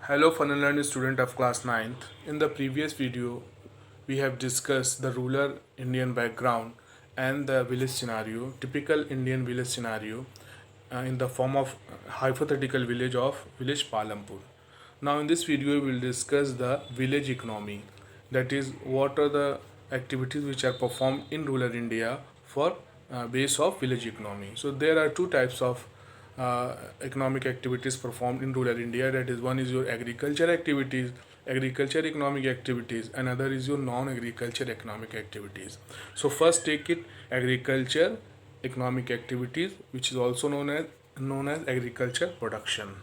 Hello fun and learning student of class ninth. In the previous video, we have discussed the rural Indian background and the village scenario, typical Indian village scenario in the form of hypothetical village Palampur. Now in this video, we will discuss the village economy. That is, what are the activities which are performed in rural India for base of village economy. So there are two types of economic activities performed in rural India. That is, one is your agriculture activities, agriculture economic activities, another is your non-agriculture economic activities. So first take it agriculture economic activities, which is also known as agriculture production.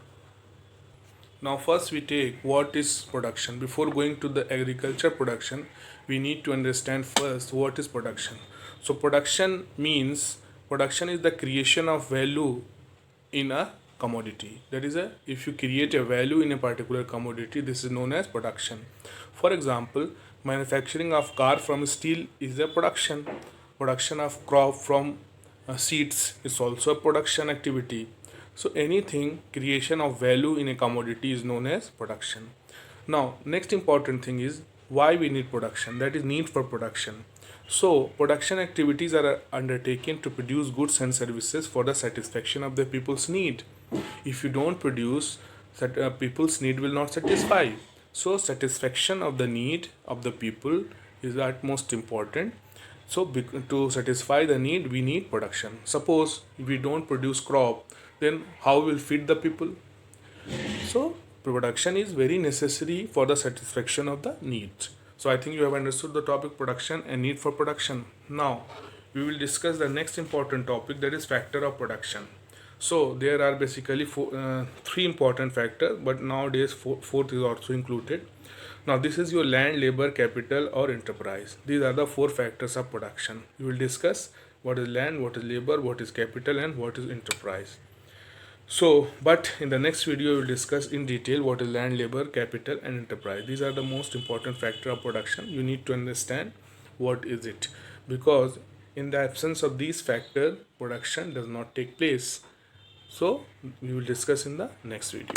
Now first we take what is production. Before going to the agriculture production, we need to understand first what is production. So production is the creation of value in a commodity. That is, if you create a value in a particular commodity, this is known as production. For example, manufacturing of car from steel is a production. Production of crop from seeds is also a production activity. So anything creation of value in a commodity is known as production. Now next important thing is why we need production, that is need for production. So production activities are undertaken to produce goods and services for the satisfaction of the people's need. If you don't produce, people's need will not satisfy. So satisfaction of the need of the people is utmost important. So to satisfy the need, we need production. Suppose if we don't produce crop, then how will feed the people? So production is very necessary for the satisfaction of the needs. So I think you have understood the topic production and need for production. Now we will discuss the next important topic, that is factor of production. So there are basically three important factors, but nowadays fourth is also included. Now this is your land, labor, capital or enterprise. These are the four factors of production. We will discuss what is land, what is labor, what is capital and what is enterprise. So, but in the next video, we will discuss in detail what is land, labor, capital, and enterprise. These are the most important factor of production. You need to understand what is it, because in the absence of these factors, production does not take place. So, we will discuss in the next video.